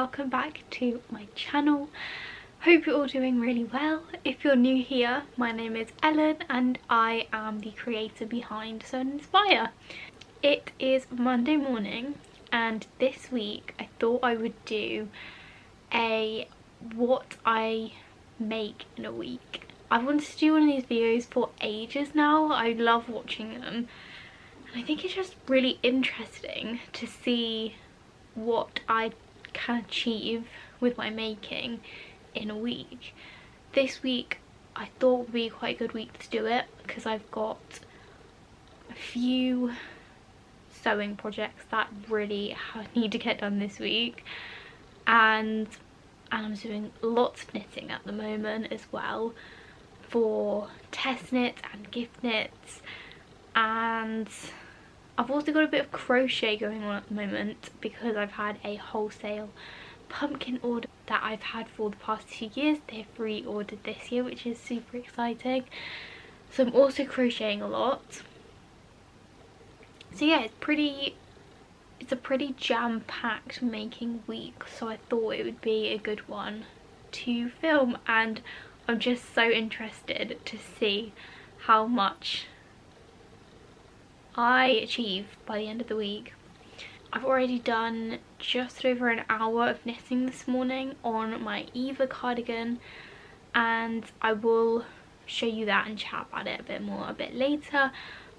welcome back to my channel. Hope you're all doing really well. If you're new here, my name is Ellen and I am the creator behind Sew and Inspire. It is Monday morning and this week I thought I would do a what I make in a week. I've wanted to do one of these videos for ages now. I love watching them and I think it's just really interesting to see what I can achieve with my making in a week. This week I thought would be quite a good week to do it because I've got a few sewing projects that really need to get done this week, and I'm doing lots of knitting at the moment as well for test knits and gift knits, and I've also got a bit of crochet going on at the moment because I've had a wholesale pumpkin order that I've had for the past 2 years. They've reordered this year, which is super exciting. So I'm also crocheting a lot. So yeah, it's a pretty jam-packed making week, so I thought it would be a good one to film, and I'm just so interested to see how much I achieve by the end of the week. I've already done just over an hour of knitting this morning on my Eva cardigan, and I will show you that and chat about it a bit more a bit later.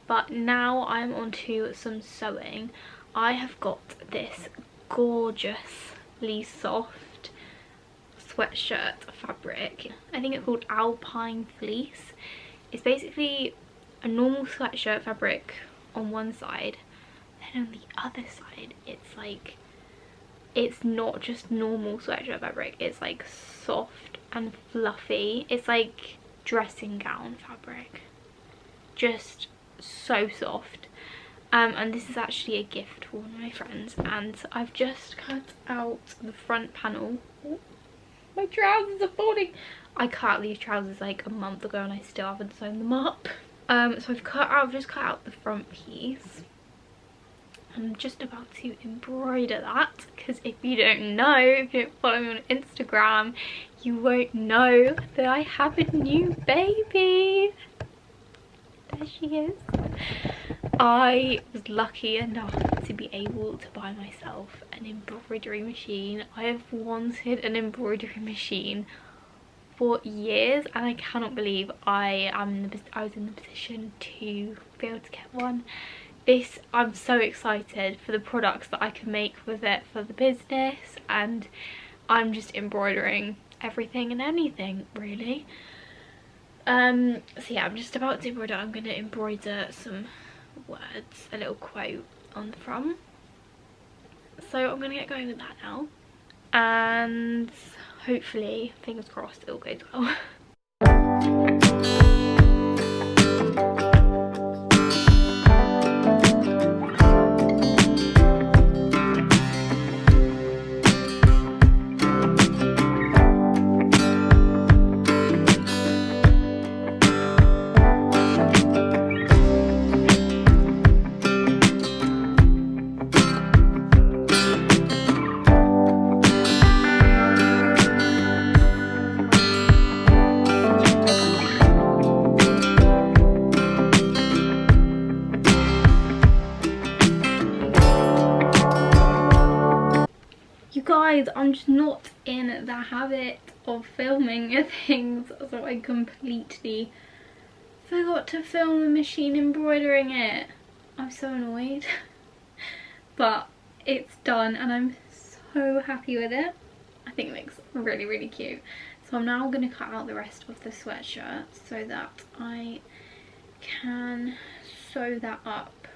But now I'm on to some sewing. I have got this gorgeously soft sweatshirt fabric. I think it's called Alpine Fleece. It's basically a normal sweatshirt fabric on one side, then on the other side it's like, it's not just normal sweatshirt fabric, it's like soft and fluffy. It's like dressing gown fabric, just so soft. And this is actually a gift for one of my friends, and I've just cut out the front panel. Oh, my trousers are folding. I cut out these trousers like a month ago and I still haven't sewn them up. So I've just cut out the front piece. I'm just about to embroider that, because if you don't know, if you don't follow me on Instagram, you won't know that I have a new baby. There she is. I was lucky enough to be able to buy myself an embroidery machine. I have wanted an embroidery machine for years and I cannot believe I was in the position to be able to get one. I'm so excited for the products that I can make with it for the business, and I'm just embroidering everything and anything really. So yeah, I'm just about to embroider. I'm going to embroider some words, a little quote on the front. So I'm going to get going with that now, and hopefully, fingers crossed, it all goes well. Guys, I'm just not in the habit of filming things, so I completely forgot to film the machine embroidering it. I'm so annoyed. But it's done and I'm so happy with it. I think it looks really, really cute. So I'm now going to cut out the rest of the sweatshirt so that I can sew that up.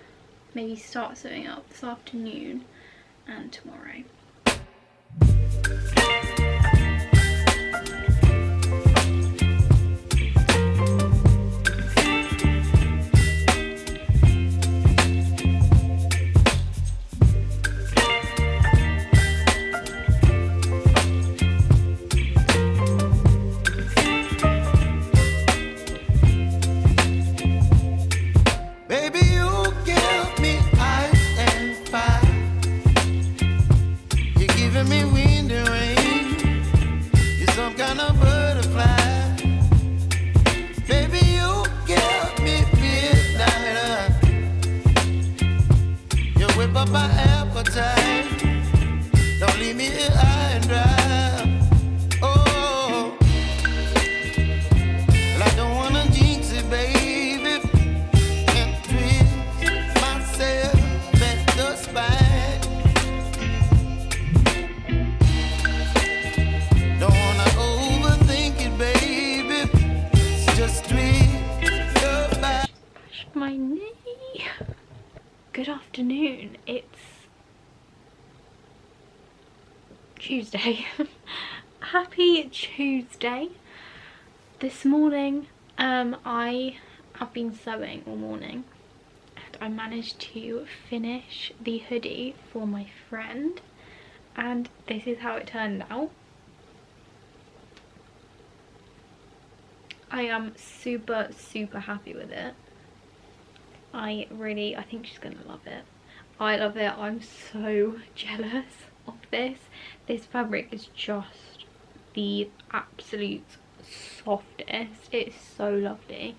Maybe start sewing up this afternoon and tomorrow. Baby, you give me ice and fire. up my appetite. Don't leave me here high and dry. Oh, well, I don't wanna jinx it, baby, and twist myself at the spine. Don't wanna overthink it, baby. It's just twist your back. My knee. Good afternoon. It's Tuesday. Happy Tuesday. This morning I have been sewing all morning and I managed to finish the hoodie for my friend, and this is how it turned out. I am super happy with it. I think she's gonna love it. I love it. I'm so jealous of this. This fabric is just the absolute softest. It's so lovely.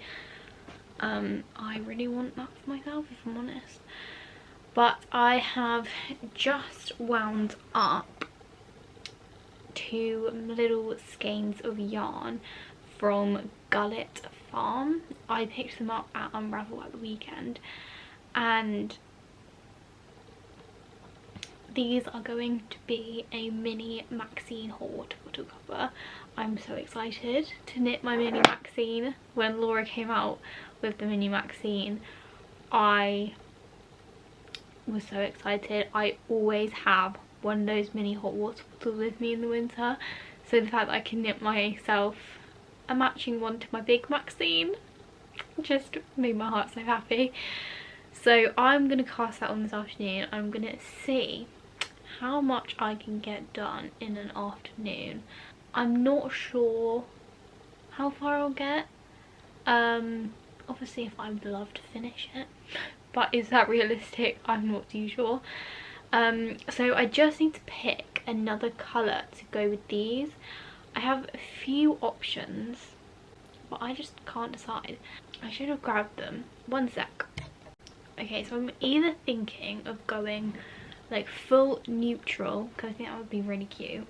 I really want that for myself, if I'm honest. But I have just wound up 2 little skeins of yarn from Gullet Farm. I picked them up at Unravel at the weekend, and these are going to be a mini Maxine haul to put cover. I'm so excited to knit my mini Maxine. When Laura came out with the mini Maxine, I was so excited. I always have one of those mini hot water bottles with me in the winter, so the fact that I can knit myself a matching one to my big Maxine just made my heart so happy. So I'm gonna cast that on this afternoon. I'm gonna see how much I can get done in an afternoon. I'm not sure how far I'll get. Obviously if I would love to finish it, but is that realistic? I'm not too sure. So I just need to pick another colour to go with these. I have a few options, but I just can't decide. I should have grabbed them. One sec. Okay, so I'm either thinking of going like full neutral, because I think that would be really cute,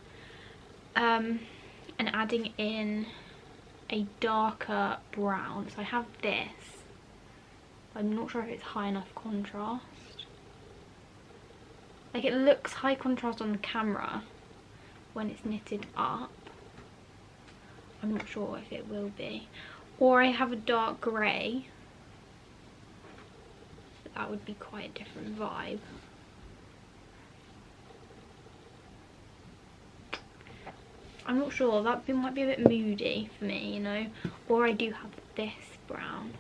and adding in a darker brown. So I have this. I'm not sure if it's high enough contrast. Like, it looks high contrast on the camera when it's knitted up. I'm not sure if it will be. Or I have a dark grey. But that would be quite a different vibe. I'm not sure. That might be a bit moody for me, you know. Or I do have this brown.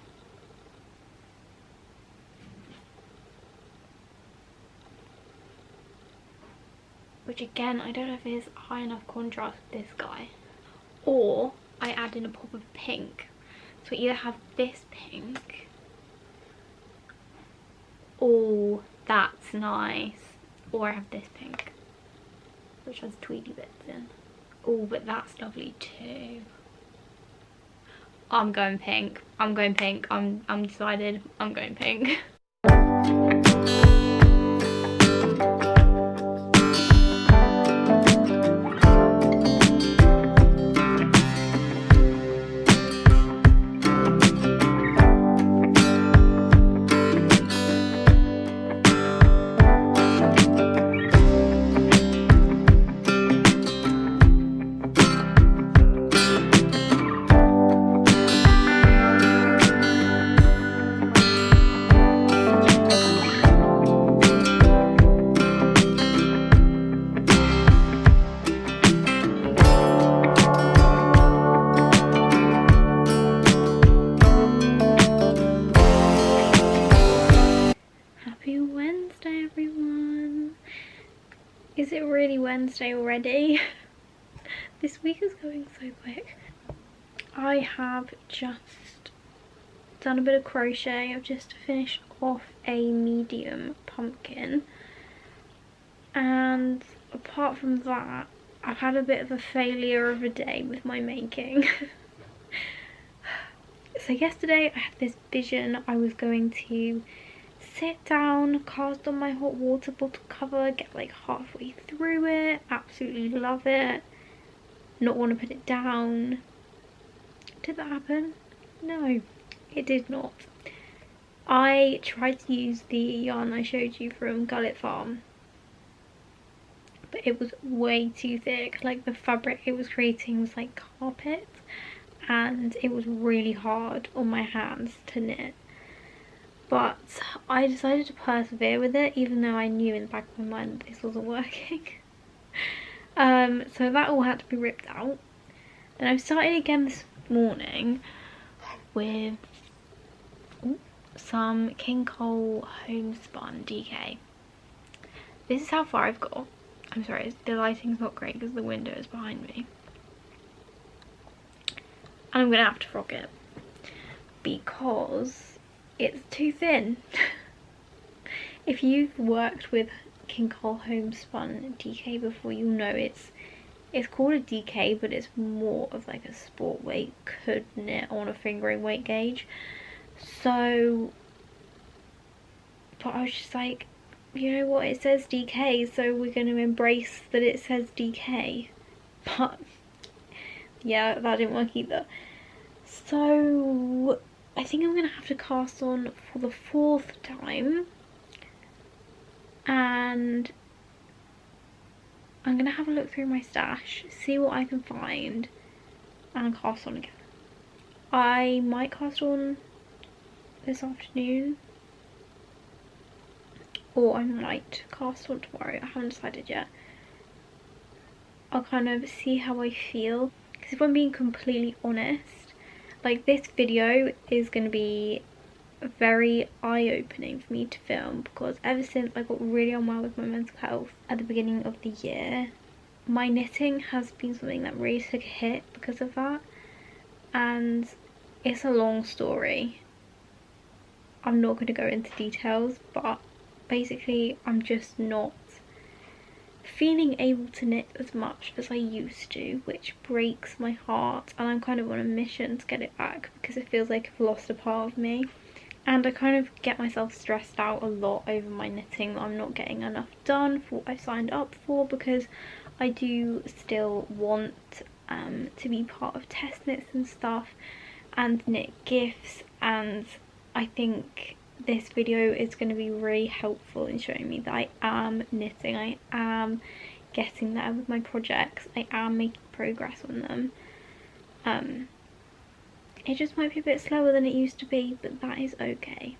Which again, I don't know if it is high enough contrast with this guy. Or I add in a pop of pink. So I either have this pink. Oh, that's nice. Or I have this pink, which has tweedy bits in. Oh, but that's lovely too. I'm going pink. I'm going pink. I'm decided. I'm going pink. Is it really Wednesday already? This week is going so quick. I have just done a bit of crochet. I've just finished off a medium pumpkin. And apart from that, I've had a bit of a failure of a day with my making. So yesterday I had this vision I was going to sit down, cast on my hot water bottle cover, get like halfway through it, absolutely love it, not want to put it down. Did that happen? No, it did not. I tried to use the yarn I showed you from Gullet Farm, but it was way too thick. Like the fabric it was creating was like carpet, and it was really hard on my hands to knit. But I decided to persevere with it, even though I knew in the back of my mind that this wasn't working. So that all had to be ripped out. And I've started again this morning with some King Cole homespun DK. This is how far I've got. I'm sorry, the lighting's not great because the window is behind me. And I'm gonna have to frock it because it's too thin. If you've worked with King Cole homespun DK before, you'll know it's called a DK, but it's more of like a sport weight, could knit on a fingering weight gauge. So, but I was just like, you know what, it says DK, so we're going to embrace that it says DK. But yeah, that didn't work either. So I think I'm going to have to cast on for the 4th time, and I'm going to have a look through my stash, see what I can find, and cast on again. I might cast on this afternoon, or I might cast on tomorrow. I haven't decided yet. I'll kind of see how I feel, because if I'm being completely honest, like this video is going to be very eye-opening for me to film, because ever since I got really unwell with my mental health at the beginning of the year, my knitting has been something that really took a hit because of that. And it's a long story. I'm not going to go into details, but basically I'm just not feeling able to knit as much as I used to, which breaks my heart, and I'm kind of on a mission to get it back because it feels like I've lost a part of me. And I kind of get myself stressed out a lot over my knitting. I'm not getting enough done for what I signed up for, because I do still want to be part of test knits and stuff and knit gifts, and I think this video is going to be really helpful in showing me that I am knitting, I am getting there with my projects, I am making progress on them. It just might be a bit slower than it used to be, but that is okay.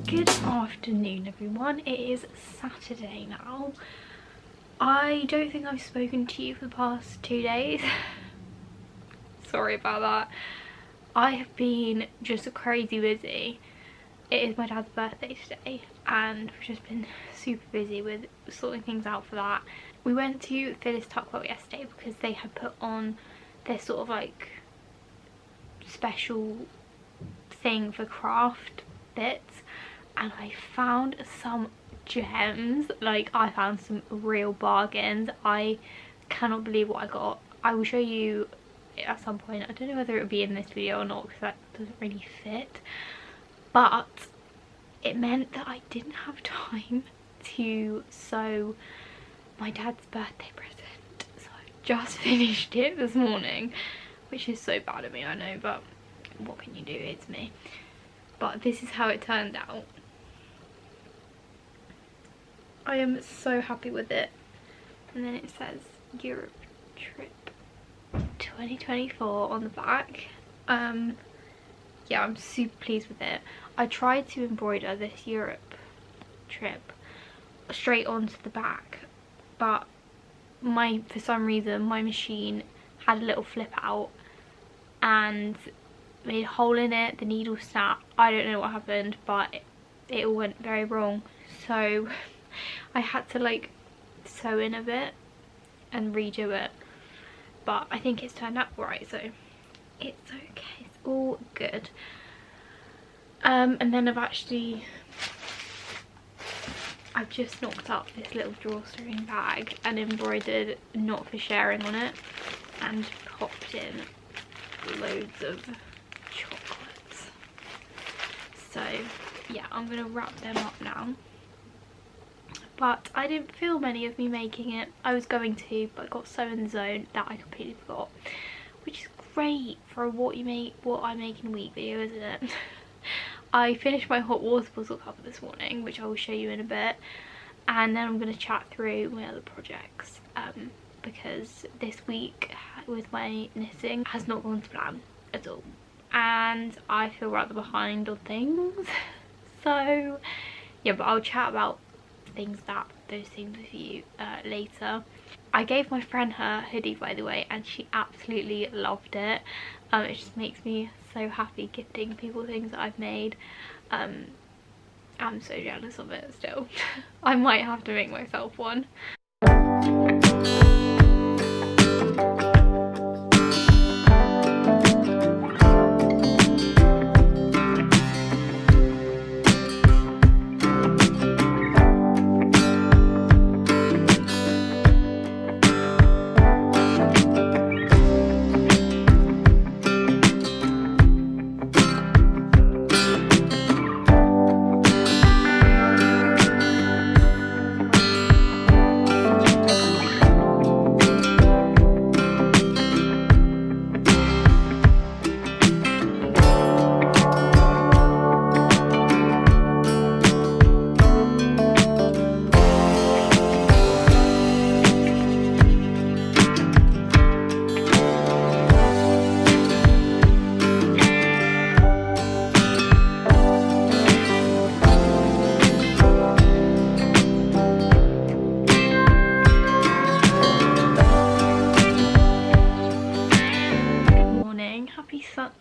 Good afternoon everyone, it is Saturday now. I don't think I've spoken to you for the past 2 days. Sorry about that. I have been just crazy busy. It is my dad's birthday today and we've just been super busy with sorting things out for that. We went to Phyllis Tuckwell yesterday because they had put on this sort of like special thing for craft bits, and I found some gems. Like, I found some real bargains. I cannot believe what I got. I will show you at some point. I don't know whether it would be in this video or not because that doesn't really fit, but it meant that I didn't have time to sew my dad's birthday present, so I just finished it this morning, which is so bad of me, I know, but what can you do, it's me. But this is how it turned out. I am so happy with it. And then it says Europe trip 2024 on the back. Yeah, I'm super pleased with it. I tried to embroider this Europe trip straight onto the back, but for some reason my machine had a little flip out and made a hole in it. The needle snapped. I don't know what happened, but it all went very wrong, so I had to like sew in a bit and redo it, but I think it's turned out right, so it's okay, it's all good. And then I've just knocked up this little drawstring bag and embroidered "not for sharing" on it and popped in loads of chocolates. So yeah, I'm gonna wrap them up now. But I didn't film any of me making it. I was going to, but I got so in the zone that I completely forgot, which is great for a what I make in a week video, isn't it? I finished my hot water puzzle cover this morning, which I will show you in a bit, and then I'm going to chat through my other projects, because this week with my knitting has not gone to plan at all, and I feel rather behind on things. So yeah, but I'll chat about those things with you later. I gave my friend her hoodie, by the way, and she absolutely loved it. It just makes me so happy gifting people things that I've made. I'm so jealous of it still. I might have to make myself one.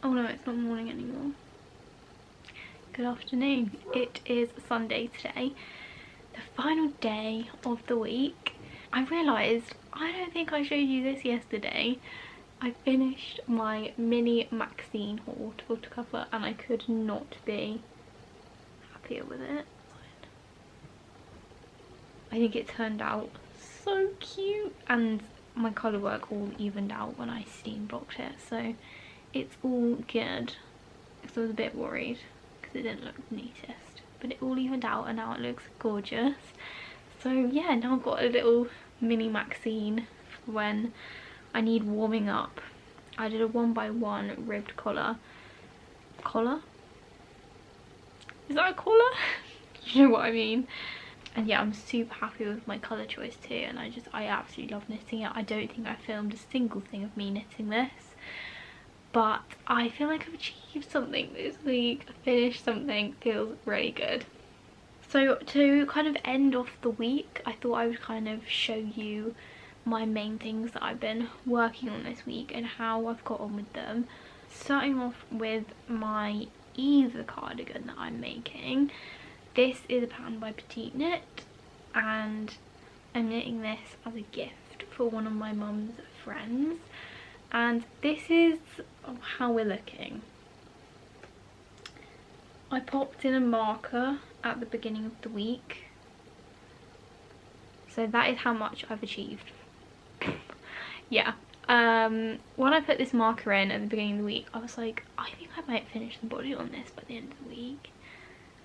Oh no, it's not morning anymore. Good afternoon. It is Sunday today, the final day of the week. I realised I don't think I showed you this yesterday. I finished my mini Maxine hot water cover and I could not be happier with it. I think it turned out so cute, and my colour work all evened out when I steam blocked it, so it's all good. Because I was a bit worried because it didn't look the neatest, but it all evened out and now it looks gorgeous. So yeah, now I've got a little mini Maxine for when I need warming up. I did a 1x1 ribbed collar. Collar? Is that a collar? You know what I mean? And yeah, I'm super happy with my colour choice too, and I absolutely love knitting it. I don't think I filmed a single thing of me knitting this, but I feel like I've achieved something this week. I finished something, feels really good. So to kind of end off the week, I thought I would kind of show you my main things that I've been working on this week and how I've got on with them. Starting off with my Eva cardigan that I'm making. This is a pattern by Petite Knit, and I'm knitting this as a gift for one of my mum's friends. And this is of how we're looking. I popped in a marker at the beginning of the week, so that is how much I've achieved. Yeah. When I put this marker in at the beginning of the week, I was like, I think I might finish the body on this by the end of the week.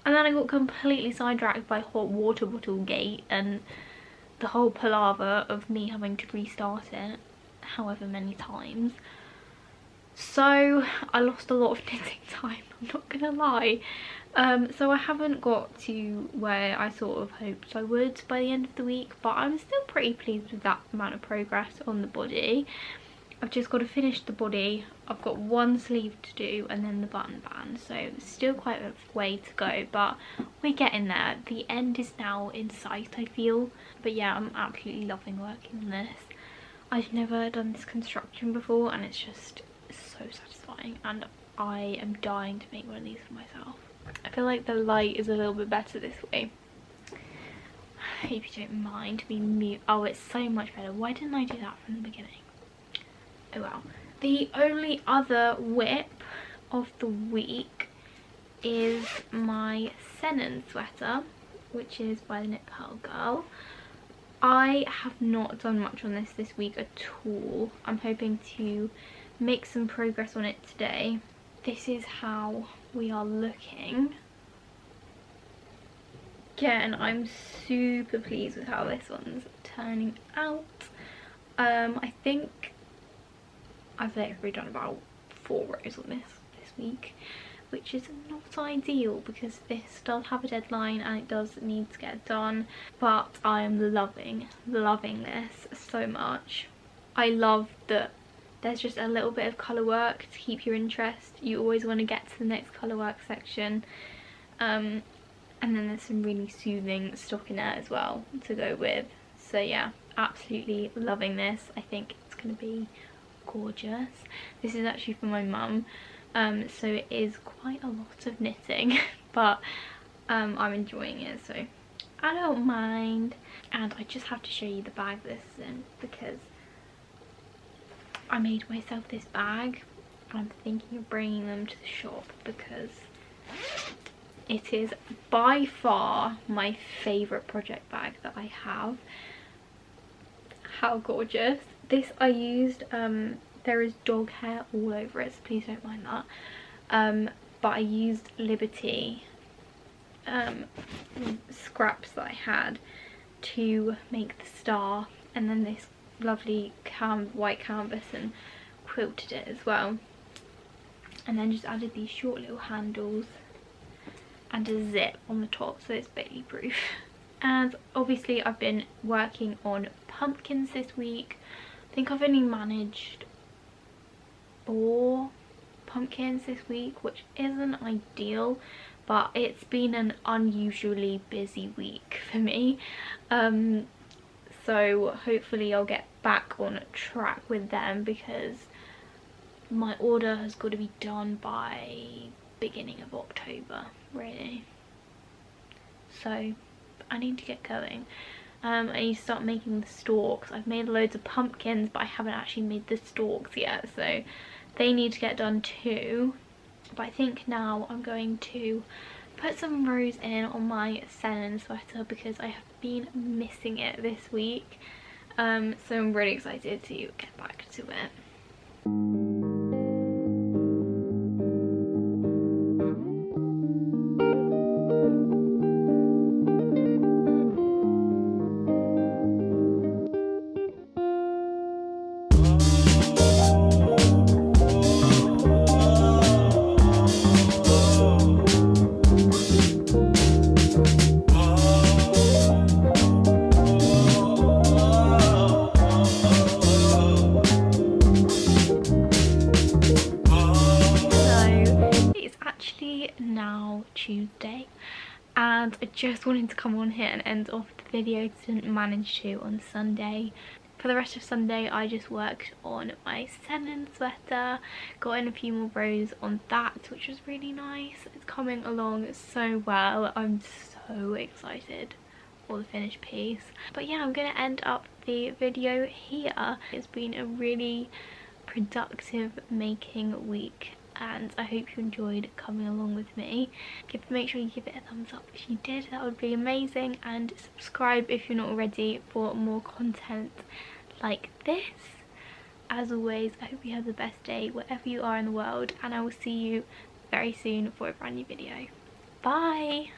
And then I got completely sidetracked by hot water bottle gate and the whole palaver of me having to restart it however many times. So I lost a lot of knitting time, I'm not gonna lie. So I haven't got to where I sort of hoped I would by the end of the week, but I'm still pretty pleased with that amount of progress on the body. I've just got to finish the body. I've got one sleeve to do and then the button band, so still quite a way to go, but we're getting there. The end is now in sight, I feel. But yeah, I'm absolutely loving working on this. I've never done this construction before and it's just so satisfying, and I am dying to make one of these for myself. I feel like the light is a little bit better this way. If you don't mind me mute. Oh, it's so much better. Why didn't I do that from the beginning? Oh well. The only other whip of the week is my Sennen sweater, which is by the Knit Pearl Girl. I have not done much on this week at all. I'm hoping to make some progress on it today. This is how we are looking. Again, I'm super pleased with how this one's turning out. I think I've literally done about 4 rows on this week, which is not ideal because this does have a deadline and it does need to get done, but I am loving this so much. I love that there's just a little bit of colour work to keep your interest. You always want to get to the next colour work section, and then there's some really soothing stockinette as well to go with. So yeah, absolutely loving this. I think it's going to be gorgeous. This is actually for my mum, so it is quite a lot of knitting, but I'm enjoying it, so I don't mind. And I just have to show you the bag this is in because I made myself this bag and I'm thinking of bringing them to the shop because it is by far my favourite project bag that I have. How gorgeous. This I used, there is dog hair all over it, so please don't mind that. But I used Liberty scraps that I had to make the star, and then this lovely white canvas and quilted it as well, and then just added these short little handles and a zip on the top so it's baby proof. And obviously I've been working on pumpkins this week. I think I've only managed 4 pumpkins this week, which isn't ideal, but it's been an unusually busy week for me. So hopefully I'll get back on track with them because my order has got to be done by beginning of October, really. So I need to get going. I need to start making the stalks. I've made loads of pumpkins, but I haven't actually made the stalks yet, so they need to get done too. But I think now I'm going to put some rows in on my Sennen sweater because I have been missing it this week. So I'm really excited to get back to it. Now Tuesday, and I just wanted to come on here and end off the video because I didn't manage to on Sunday. For the rest of Sunday I just worked on my Sennen sweater, got in a few more rows on that, which was really nice. It's coming along so well. I'm so excited for the finished piece. But yeah, I'm gonna end up the video here. It's been a really productive making week, and I hope you enjoyed coming along with me. Make sure you give it a thumbs up if you did, that would be amazing, and subscribe if you're not already for more content like this. As always, I hope you have the best day wherever you are in the world, and I will see you very soon for a brand new video. Bye!